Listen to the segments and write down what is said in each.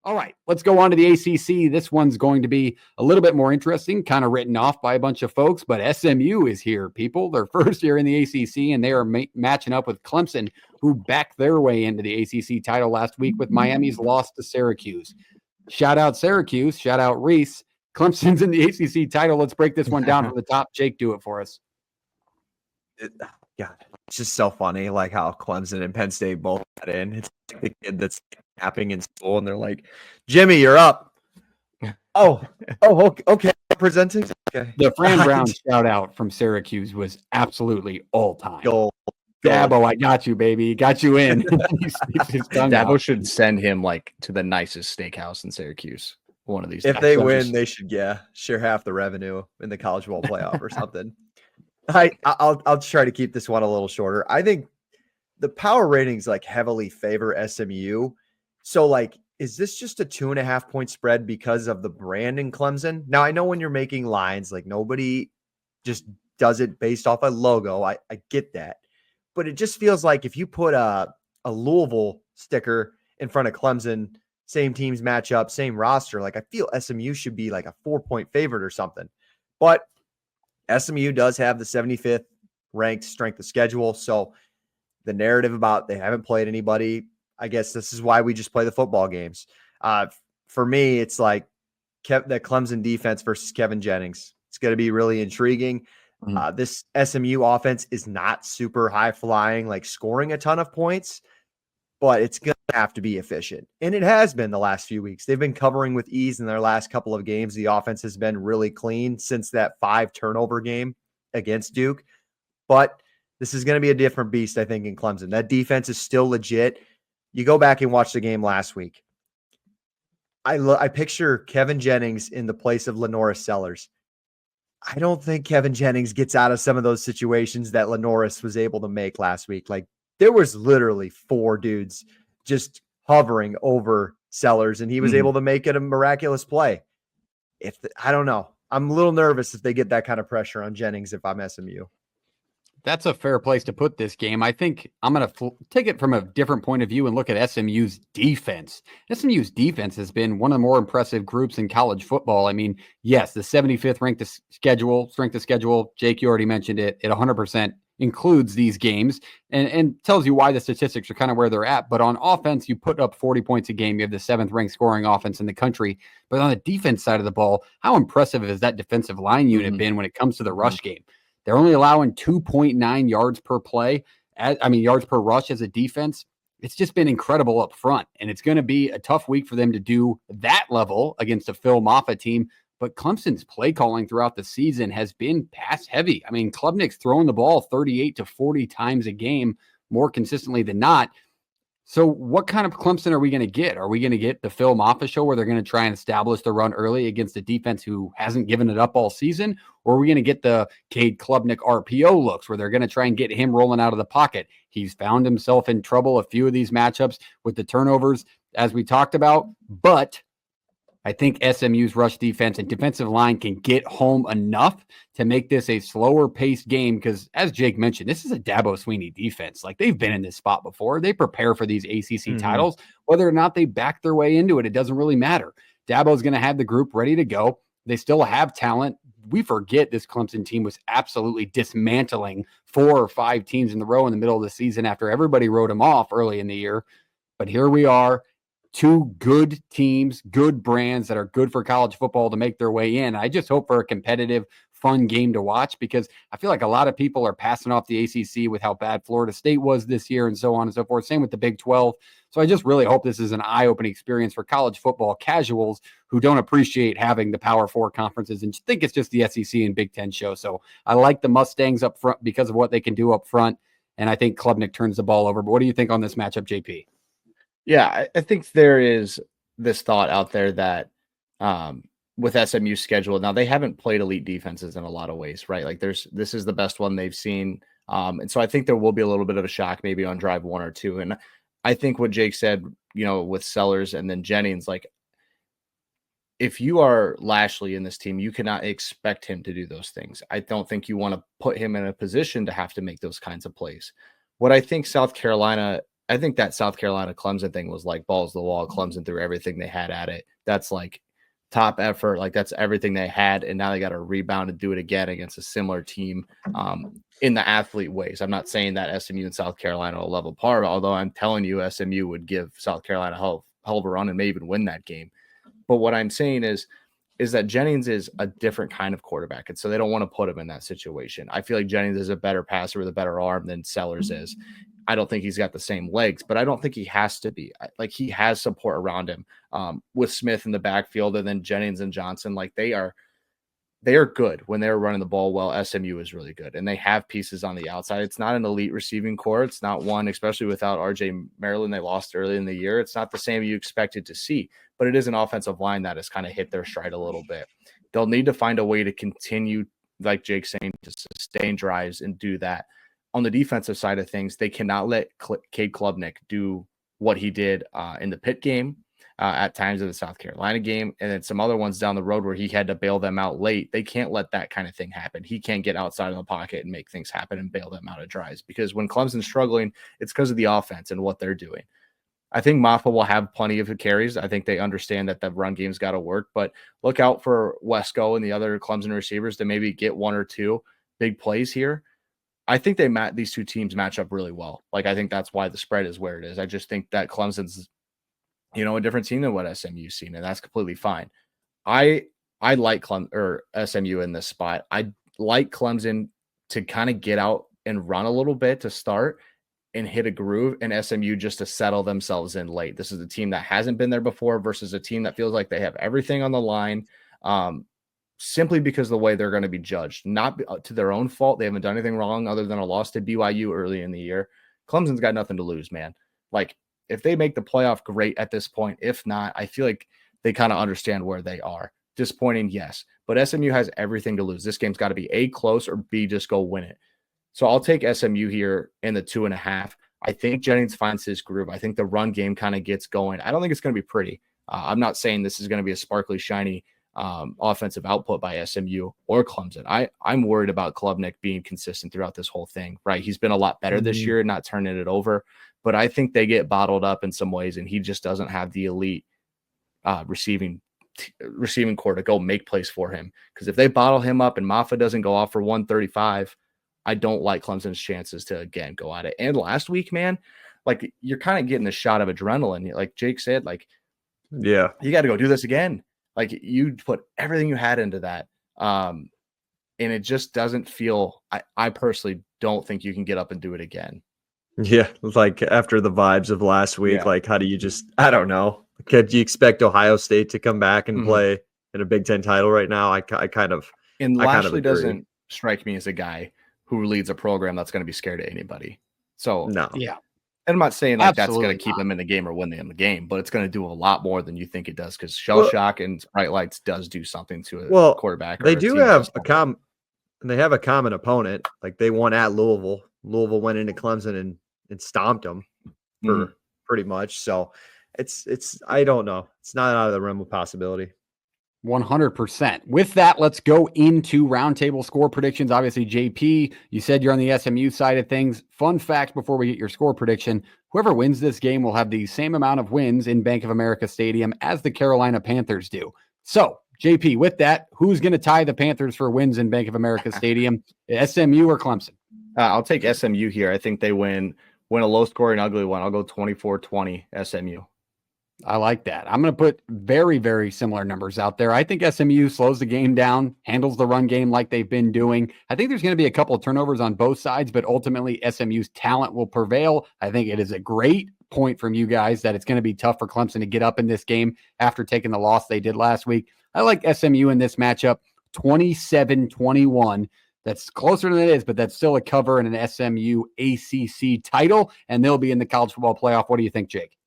All right, let's go on to the ACC. This one's going to be a little bit more interesting, kind of written off by a bunch of folks, but SMU is here, people. Their first year in the ACC, and they are matching up with Clemson, who backed their way into the ACC title last week with Miami's loss to Syracuse. Shout out Syracuse. Shout out Reese. Clemson's in the ACC title. Let's break this one down from the top. Jake, do it for us. God, it's just so funny, like how Clemson and Penn State both got in. It's like the kid that's napping in school, and they're like, "Jimmy, you're up." Oh, okay. Presenting. Okay. The Fran Brown shout out from Syracuse was absolutely all time. Gold. Dabo, I got you, baby. Got you in. Dabo should send him like to the nicest steakhouse in Syracuse. One of these. If they win, they should share half the revenue in the college ball playoff or something. I'll try to keep this one a little shorter. I think the power ratings like heavily favor SMU. So like, is this just a 2.5 point spread because of the brand in Clemson? Now I know when you're making lines, like nobody just does it based off a logo. I get that, but it just feels like if you put a Louisville sticker in front of Clemson, same teams match up, same roster. Like I feel SMU should be like a 4-point favorite or something, but SMU does have the 75th ranked strength of schedule. So the narrative about they haven't played anybody, I guess this is why we just play the football games. For me, it's like the Clemson defense versus Kevin Jennings. It's going to be really intriguing. This SMU offense is not super high flying, like scoring a ton of points, but it's going to have to be efficient. And it has been the last few weeks. They've been covering with ease in their last couple of games. The offense has been really clean since that 5 turnover game against Duke. But this is going to be a different beast, I think, in Clemson. That defense is still legit. You go back and watch the game last week. I picture Kevin Jennings in the place of Lenoris Sellers. I don't think Kevin Jennings gets out of some of those situations that Lenoris was able to make last week. Like, there was literally 4 dudes just hovering over Sellers, and he was able to make it a miraculous play. I don't know. I'm a little nervous if they get that kind of pressure on Jennings if I'm SMU. That's a fair place to put this game. I think I'm going to take it from a different point of view and look at SMU's defense. SMU's defense has been one of the more impressive groups in college football. I mean, yes, the 75th ranked strength of schedule, Jake, you already mentioned it, at 100% includes these games and tells you why the statistics are kind of where they're at. But on offense, you put up 40 points a game. You have the 7th ranked scoring offense in the country. But on the defense side of the ball, how impressive has that defensive line unit been when it comes to the rush game? They're only allowing 2.9 yards per play, yards per rush as a defense. It's just been incredible up front, and it's going to be a tough week for them to do that level against a Phil Maffa team. But Clemson's play calling throughout the season has been pass heavy. I mean, Klubnik's throwing the ball 38 to 40 times a game more consistently than not. So what kind of Clemson are we going to get? Are we going to get the Phil Maffa show where they're going to try and establish the run early against a defense who hasn't given it up all season? Or are we going to get the Cade Klubnik RPO looks where they're going to try and get him rolling out of the pocket? He's found himself in trouble a few of these matchups with the turnovers, as we talked about. But I think SMU's rush defense and defensive line can get home enough to make this a slower paced game because, as Jake mentioned, this is a Dabo Swinney defense. Like, they've been in this spot before. They prepare for these ACC titles. Whether or not they back their way into it, it doesn't really matter. Dabo's going to have the group ready to go. They still have talent. We forget this Clemson team was absolutely dismantling 4 or 5 teams in the row in the middle of the season after everybody wrote them off early in the year. But here we are. 2 good teams, good brands that are good for college football to make their way in. I just hope for a competitive, fun game to watch because I feel like a lot of people are passing off the ACC with how bad Florida State was this year and so on and so forth. Same with the Big 12. So I just really hope this is an eye-opening experience for college football casuals who don't appreciate having the Power 4 conferences and think it's just the SEC and Big 10 show. So I like the Mustangs up front because of what they can do up front, and I think Klubnik turns the ball over. But what do you think on this matchup, JP? Yeah, I think there is this thought out there that with SMU's schedule, now they haven't played elite defenses in a lot of ways, right? Like this is the best one they've seen. And so I think there will be a little bit of a shock maybe on drive 1 or 2. And I think what Jake said, with Sellers and then Jennings, like if you are Lashley in this team, you cannot expect him to do those things. I don't think you want to put him in a position to have to make those kinds of plays. What I think South Carolina I think that South Carolina Clemson thing was like balls to the wall. Clemson threw everything they had at it. That's like top effort. Like that's everything they had. And now they got to rebound and do it again against a similar team in the athlete ways. I'm not saying that SMU and South Carolina will level apart, although I'm telling you SMU would give South Carolina a hell of a run and may even win that game. But what I'm saying is that Jennings is a different kind of quarterback. And so they don't want to put him in that situation. I feel like Jennings is a better passer with a better arm than Sellers is. I don't think he's got the same legs, but I don't think he has to be. Like he has support around him with Smith in the backfield, and then Jennings and Johnson. Like they are good when they're running the ball well. SMU is really good, and they have pieces on the outside. It's not an elite receiving core. It's not one, especially without RJ Maryland. They lost early in the year. It's not the same you expected to see, but it is an offensive line that has kind of hit their stride a little bit. They'll need to find a way to continue, like Jake's saying, to sustain drives and do that. On the defensive side of things, they cannot let Cade Klubnik do what he did in the Pitt game, at times in the South Carolina game, and then some other ones down the road where he had to bail them out late. They can't let that kind of thing happen. He can't get outside of the pocket and make things happen and bail them out of drives, because when Clemson's struggling, it's because of the offense and what they're doing. I think Maffa will have plenty of carries. I think they understand that the run game's got to work, but look out for Wesco and the other Clemson receivers to maybe get one or two big plays here. I think these two teams match up really well. Like, I think that's why the spread is where it is. I just think that Clemson's, a different team than what SMU's seen, and that's completely fine. I like SMU in this spot. I like Clemson to kind of get out and run a little bit to start and hit a groove, and SMU just to settle themselves in late. This is a team that hasn't been there before versus a team that feels like they have everything on the line. Simply because of the way they're going to be judged, not to their own fault. They haven't done anything wrong other than a loss to BYU early in the year. Clemson's got nothing to lose, man. Like, if they make the playoff, great at this point. If not, I feel like they kind of understand where they are. Disappointing, yes, but SMU has everything to lose. This game's got to be A, close, or B, just go win it. So I'll take SMU here in the 2.5. I think Jennings finds his groove. I think the run game kind of gets going. I don't think it's going to be pretty. I'm not saying this is going to be a sparkly, shiny offensive output by SMU or Clemson. I'm worried about Klubnik being consistent throughout this whole thing, right? He's been a lot better this year, not turning it over, but I think they get bottled up in some ways, and he just doesn't have the elite receiving core to go make plays for him. Because if they bottle him up and Maffa doesn't go off for 135, I don't like Clemson's chances to, again, go at it. And last week, man, like, you're kind of getting a shot of adrenaline. Like Jake said, like, yeah, you got to go do this again. Like, you put everything you had into that. And it just doesn't feel, I personally don't think you can get up and do it again. Yeah. Like, after the vibes of last week, like, how do you just, I don't know. Could you expect Ohio State to come back and play in a Big Ten title right now? I kind of, and Lashley doesn't strike me as a guy who leads a program that's going to be scared of anybody. So, no. Yeah. And I'm not saying like that's going to keep them in the game or win them the game, but it's going to do a lot more than you think it does, because shell shock and bright lights does do something to a quarterback. They do have they have a common opponent. Like, they won at Louisville. Louisville went into Clemson and stomped them for pretty much. So it's I don't know. It's not out of the realm of possibility. 100%. With that, let's go into roundtable score predictions. Obviously, JP, you said you're on the SMU side of things. Fun fact before we get your score prediction: whoever wins this game will have the same amount of wins in Bank of America Stadium as the Carolina Panthers do. So, JP, with that, who's going to tie the Panthers for wins in Bank of America Stadium? SMU or Clemson? I'll take SMU here. I think they win a low-scoring, ugly one. I'll go 24-20 SMU. I like that. I'm going to put very, very similar numbers out there. I think SMU slows the game down, handles the run game like they've been doing. I think there's going to be a couple of turnovers on both sides, but ultimately SMU's talent will prevail. I think it is a great point from you guys that it's going to be tough for Clemson to get up in this game after taking the loss they did last week. I like SMU in this matchup, 27-21. That's closer than it is, but that's still a cover in an SMU ACC title, and they'll be in the college football playoff. What do you think, Jake?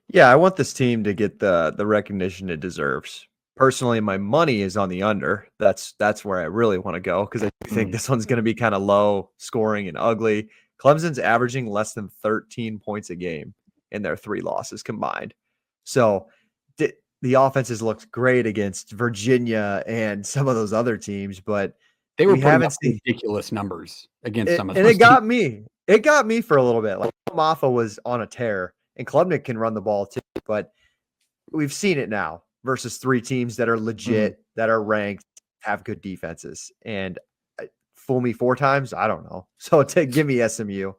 Yeah, I want this team to get the recognition it deserves. Personally, my money is on the under. That's where I really want to go, because I think this one's going to be kind of low scoring and ugly. Clemson's averaging less than 13 points a game in their 3 losses combined. So the offenses looked great against Virginia and some of those other teams, but they were putting up ridiculous numbers against some of those. And it got me for a little bit. Like, Maffa was on a tear, and Klubnik can run the ball too, but we've seen it now versus 3 teams that are legit, that are ranked, have good defenses. And fool me 4 times? I don't know. So give me SMU.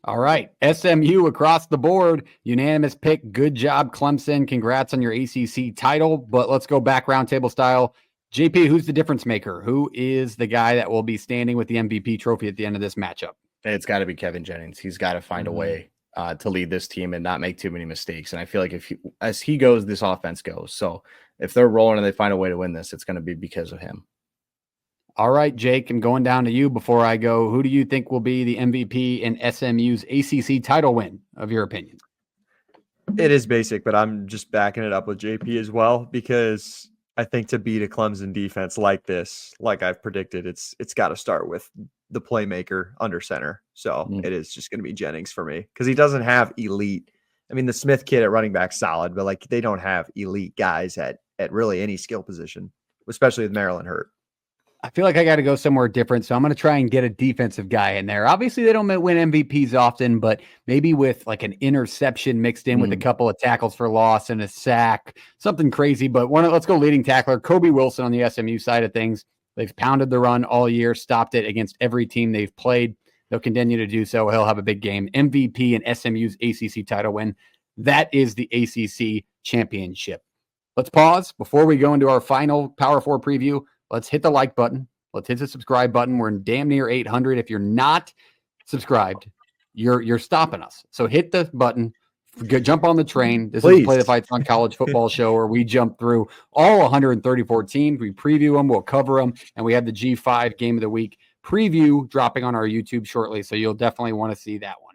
All right. SMU across the board. Unanimous pick. Good job, Clemson. Congrats on your ACC title. But let's go back roundtable style. JP, who's the difference maker? Who is the guy that will be standing with the MVP trophy at the end of this matchup? It's got to be Kevin Jennings. He's got to find a way to lead this team and not make too many mistakes. And I feel like as he goes, this offense goes. So if they're rolling and they find a way to win this, it's going to be because of him. All right, Jake, I'm going down to you before I go. Who do you think will be the MVP in SMU's ACC title win, of your opinion? It is basic, but I'm just backing it up with JP as well, because I think to beat a Clemson defense like this, like I've predicted, it's got to start with the playmaker under center. So it is just going to be Jennings for me, because he doesn't have elite. I mean, the Smith kid at running back solid, but like they don't have elite guys at really any skill position, especially with Maryland hurt. I feel like I got to go somewhere different, so I'm going to try and get a defensive guy in there. Obviously, they don't win MVPs often, but maybe with like an interception mixed in with a couple of tackles for loss and a sack, something crazy. But let's go leading tackler, Kobe Wilson on the SMU side of things. They've pounded the run all year, stopped it against every team they've played. They'll continue to do so. He'll have a big game. MVP and SMU's ACC title win. That is the ACC championship. Let's pause before we go into our final Power 4 preview. Let's hit the like button. Let's hit the subscribe button. We're in damn near 800. If you're not subscribed, you're stopping us. So hit the button. Jump on the train. This is Play the Fights on College Football show where we jump through all 134 teams. We preview them. We'll cover them. And we have the G5 Game of the Week preview dropping on our YouTube shortly. So you'll definitely want to see that one.